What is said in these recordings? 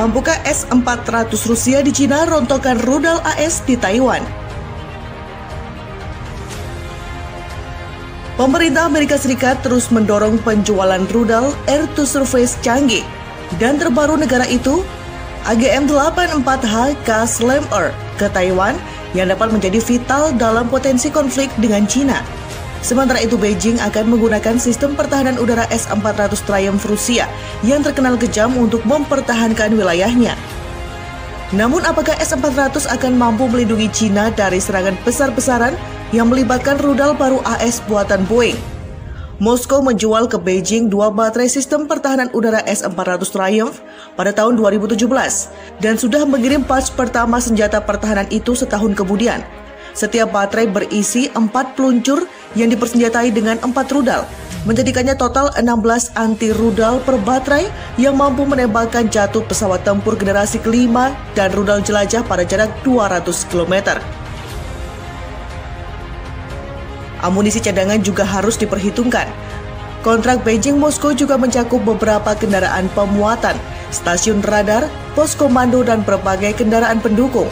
Mampukah S-400 Rusia di Cina rontokkan rudal AS di Taiwan? Pemerintah Amerika Serikat terus mendorong penjualan rudal air-to-surface canggih. Dan terbaru negara itu, AGM-84H Slam-R ke Taiwan yang dapat menjadi vital dalam potensi konflik dengan Cina. Sementara itu, Beijing akan menggunakan sistem pertahanan udara S-400 Triumph Rusia yang terkenal kejam untuk mempertahankan wilayahnya. Namun, apakah S-400 akan mampu melindungi Cina dari serangan besar-besaran yang melibatkan rudal baru AS buatan Boeing? Moskow menjual ke Beijing 2 baterai sistem pertahanan udara S-400 Triumph pada tahun 2017 dan sudah mengirim batch pertama senjata pertahanan itu setahun kemudian. Setiap baterai berisi 4 peluncur yang dipersenjatai dengan 4 rudal, menjadikannya total 16 anti-rudal per baterai yang mampu menembakkan jatuh pesawat tempur generasi kelima dan rudal jelajah pada jarak 200 km. Amunisi cadangan juga harus diperhitungkan. Kontrak Beijing-Moskow juga mencakup beberapa kendaraan pemuatan, stasiun radar, pos komando, dan berbagai kendaraan pendukung.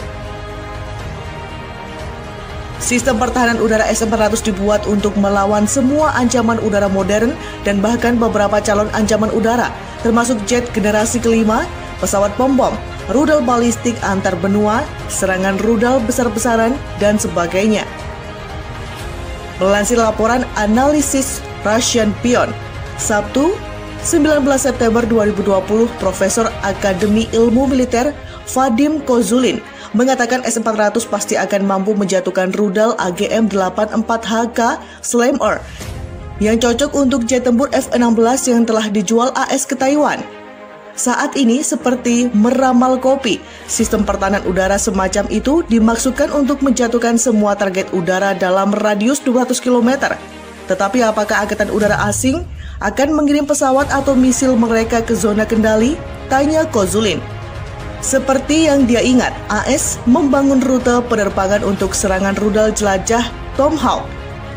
Sistem pertahanan udara S-400 dibuat untuk melawan semua ancaman udara modern dan bahkan beberapa calon ancaman udara, termasuk jet generasi kelima, pesawat bom-bom, rudal balistik antar benua, serangan rudal besar-besaran, dan sebagainya. Melansir laporan analisis Russian Pion, Sabtu, 19 September 2020, Profesor Akademi Ilmu Militer Vadim Kozulin mengatakan S-400 pasti akan mampu menjatuhkan rudal AGM-84H Slam-R yang cocok untuk jet tempur F-16 yang telah dijual AS ke Taiwan. Saat ini seperti meramal kopi, sistem pertahanan udara semacam itu dimaksudkan untuk menjatuhkan semua target udara dalam radius 200 km. Tetapi apakah angkatan udara asing akan mengirim pesawat atau misil mereka ke zona kendali? Tanya Kozulin. Seperti yang dia ingat, AS membangun rute penerbangan untuk serangan rudal jelajah Tomahawk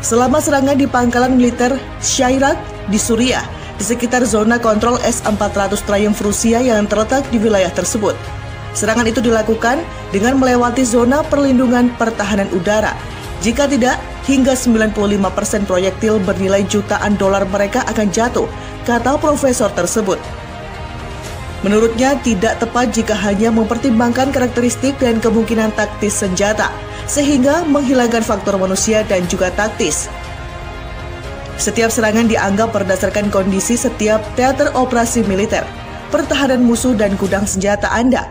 selama serangan di pangkalan militer Shayrak di Suriah di sekitar zona kontrol S-400 Triumph Rusia yang terletak di wilayah tersebut. Serangan itu dilakukan dengan melewati zona perlindungan pertahanan udara. Jika tidak, hingga 95% proyektil bernilai jutaan dolar mereka akan jatuh, kata profesor tersebut. Menurutnya, tidak tepat jika hanya mempertimbangkan karakteristik dan kemungkinan taktis senjata, sehingga menghilangkan faktor manusia dan juga taktis. Setiap serangan dianggap berdasarkan kondisi setiap teater operasi militer, pertahanan musuh dan gudang senjata Anda.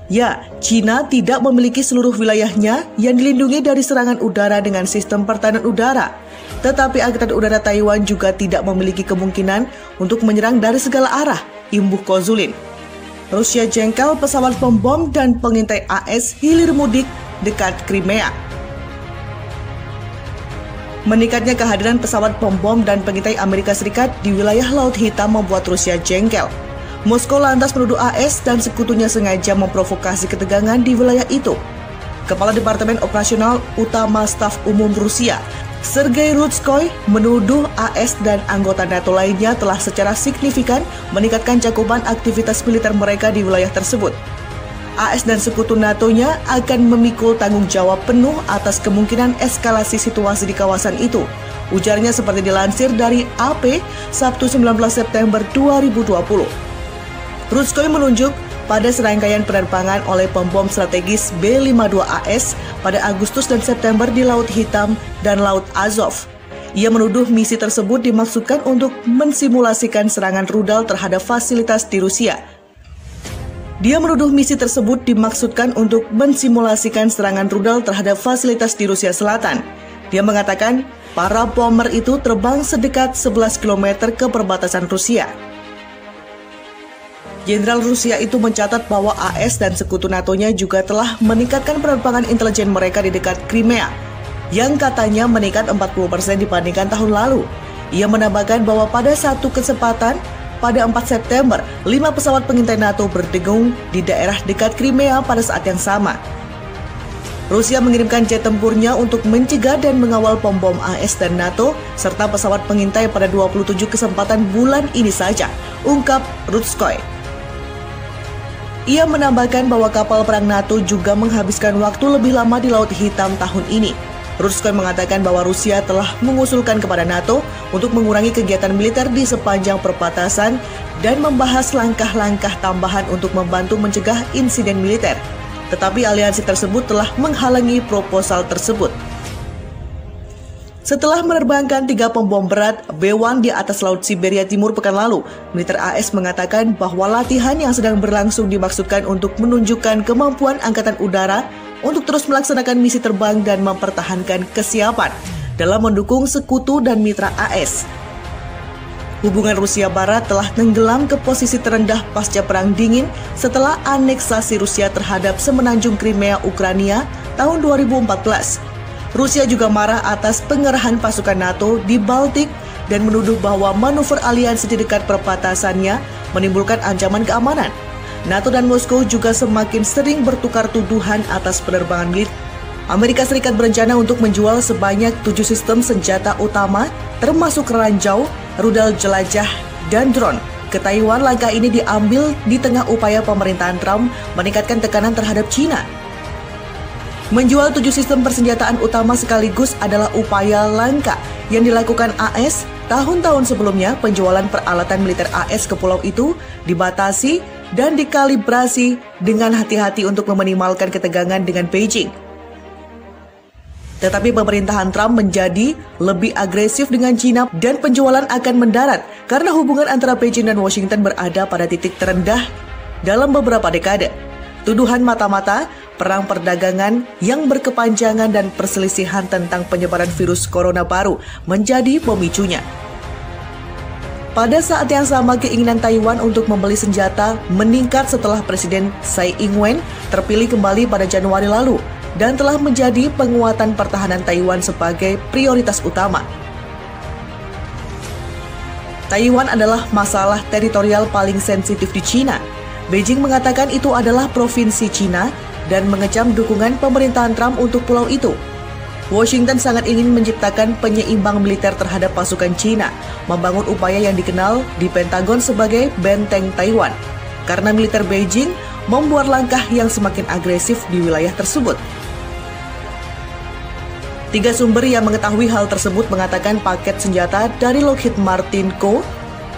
Ya, Cina tidak memiliki seluruh wilayahnya yang dilindungi dari serangan udara dengan sistem pertahanan udara. Tetapi Angkatan Udara Taiwan juga tidak memiliki kemungkinan untuk menyerang dari segala arah, imbuh Kozulin. Rusia jengkel pesawat pembom dan pengintai AS hilir mudik dekat Crimea. Meningkatnya kehadiran pesawat pembom dan pengintai Amerika Serikat di wilayah Laut Hitam membuat Rusia jengkel. Moskow lantas menuduh AS dan sekutunya sengaja memprovokasi ketegangan di wilayah itu. Kepala Departemen Operasional Utama Staf Umum Rusia, Sergei Rutskoy, menuduh AS dan anggota NATO lainnya telah secara signifikan meningkatkan cakupan aktivitas militer mereka di wilayah tersebut. AS dan sekutu NATO-nya akan memikul tanggung jawab penuh atas kemungkinan eskalasi situasi di kawasan itu, ujarnya seperti dilansir dari AP Sabtu 19 September 2020. Rutskoy menunjuk pada serangkaian penerbangan oleh pembom strategis B-52AS pada Agustus dan September di Laut Hitam dan Laut Azov. Ia menuduh misi tersebut dimaksudkan untuk mensimulasikan serangan rudal terhadap fasilitas di Rusia. Dia menuduh misi tersebut dimaksudkan untuk mensimulasikan serangan rudal terhadap fasilitas di Rusia Selatan. Dia mengatakan para bomber itu terbang sedekat 11 km ke perbatasan Rusia. Jenderal Rusia itu mencatat bahwa AS dan sekutu NATO-nya juga telah meningkatkan penerbangan intelijen mereka di dekat Crimea, yang katanya meningkat 40% dibandingkan tahun lalu. Ia menambahkan bahwa pada satu kesempatan, pada 4 September, 5 pesawat pengintai NATO berdengung di daerah dekat Crimea pada saat yang sama. Rusia mengirimkan jet tempurnya untuk mencegah dan mengawal pom-bom AS dan NATO, serta pesawat pengintai pada 27 kesempatan bulan ini saja, ungkap Rutskoy. Ia menambahkan bahwa kapal perang NATO juga menghabiskan waktu lebih lama di Laut Hitam tahun ini. Rusko mengatakan bahwa Rusia telah mengusulkan kepada NATO untuk mengurangi kegiatan militer di sepanjang perbatasan dan membahas langkah-langkah tambahan untuk membantu mencegah insiden militer. Tetapi aliansi tersebut telah menghalangi proposal tersebut. Setelah menerbangkan 3 pembom berat B-1 di atas Laut Siberia Timur pekan lalu, militer AS mengatakan bahwa latihan yang sedang berlangsung dimaksudkan untuk menunjukkan kemampuan angkatan udara untuk terus melaksanakan misi terbang dan mempertahankan kesiapan dalam mendukung sekutu dan mitra AS. Hubungan Rusia Barat telah tenggelam ke posisi terendah pasca Perang Dingin setelah aneksasi Rusia terhadap semenanjung Crimea Ukraina tahun 2014. Rusia juga marah atas pengerahan pasukan NATO di Baltik dan menuduh bahwa manuver aliansi di dekat perbatasannya menimbulkan ancaman keamanan. NATO dan Moskow juga semakin sering bertukar tuduhan atas penerbangan militer. Amerika Serikat berencana untuk menjual sebanyak 7 sistem senjata utama termasuk ranjau, rudal jelajah, dan drone ke Taiwan. Langkah ini diambil di tengah upaya pemerintahan Trump meningkatkan tekanan terhadap China. Menjual 7 sistem persenjataan utama sekaligus adalah upaya langka yang dilakukan AS. Tahun-tahun sebelumnya, penjualan peralatan militer AS ke pulau itu dibatasi dan dikalibrasi dengan hati-hati untuk meminimalkan ketegangan dengan Beijing. Tetapi pemerintahan Trump menjadi lebih agresif dengan China dan penjualan akan mendarat karena hubungan antara Beijing dan Washington berada pada titik terendah dalam beberapa dekade. Tuduhan mata-mata, perang perdagangan yang berkepanjangan dan perselisihan tentang penyebaran virus corona baru menjadi pemicunya. Pada saat yang sama, keinginan Taiwan untuk membeli senjata meningkat setelah Presiden Tsai Ing-wen terpilih kembali pada Januari lalu dan telah menjadi penguatan pertahanan Taiwan sebagai prioritas utama. Taiwan adalah masalah teritorial paling sensitif di China. Beijing mengatakan itu adalah provinsi China dan mengecam dukungan pemerintahan Trump untuk pulau itu. Washington sangat ingin menciptakan penyeimbang militer terhadap pasukan China, membangun upaya yang dikenal di Pentagon sebagai benteng Taiwan, karena militer Beijing membuat langkah yang semakin agresif di wilayah tersebut. 3 sumber yang mengetahui hal tersebut mengatakan paket senjata dari Lockheed Martin Co.,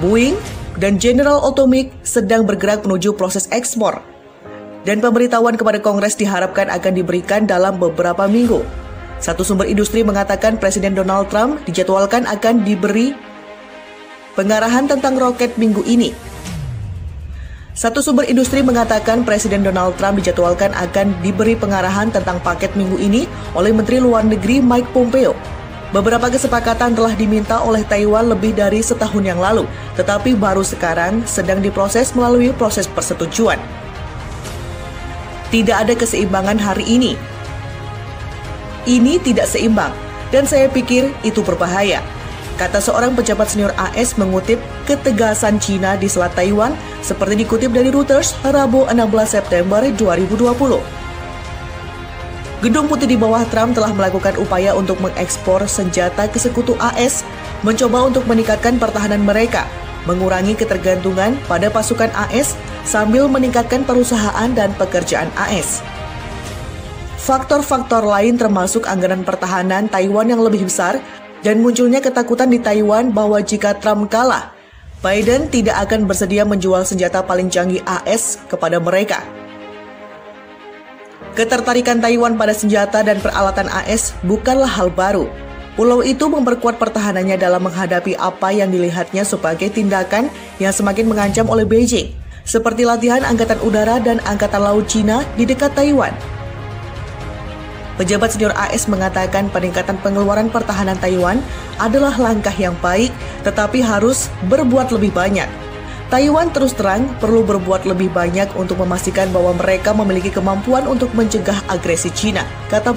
Boeing, dan General Atomics sedang bergerak menuju proses ekspor. Dan pemberitahuan kepada Kongres diharapkan akan diberikan dalam beberapa minggu. Satu sumber industri mengatakan Presiden Donald Trump dijadwalkan akan diberi pengarahan tentang roket minggu ini. Satu sumber industri mengatakan Presiden Donald Trump dijadwalkan akan diberi pengarahan tentang paket minggu ini oleh Menteri Luar Negeri Mike Pompeo. Beberapa kesepakatan telah diminta oleh Taiwan lebih dari setahun yang lalu, tetapi baru sekarang sedang diproses melalui proses persetujuan. Tidak ada keseimbangan hari ini. Ini tidak seimbang, dan saya pikir itu berbahaya, kata seorang pejabat senior AS mengutip ketegasan China di Selat Taiwan seperti dikutip dari Reuters Rabu 16 September 2020. Gedung Putih di bawah Trump telah melakukan upaya untuk mengekspor senjata ke sekutu AS, mencoba untuk meningkatkan pertahanan mereka, mengurangi ketergantungan pada pasukan AS sambil meningkatkan perusahaan dan pekerjaan AS. Faktor-faktor lain termasuk anggaran pertahanan Taiwan yang lebih besar dan munculnya ketakutan di Taiwan bahwa jika Trump kalah, Biden tidak akan bersedia menjual senjata paling canggih AS kepada mereka. Ketertarikan Taiwan pada senjata dan peralatan AS bukanlah hal baru. Pulau itu memperkuat pertahanannya dalam menghadapi apa yang dilihatnya sebagai tindakan yang semakin mengancam oleh Beijing, seperti latihan Angkatan Udara dan Angkatan Laut Cina di dekat Taiwan. Pejabat senior AS mengatakan peningkatan pengeluaran pertahanan Taiwan adalah langkah yang baik, tetapi harus berbuat lebih banyak. Taiwan terus terang perlu berbuat lebih banyak untuk memastikan bahwa mereka memiliki kemampuan untuk mencegah agresi China, kata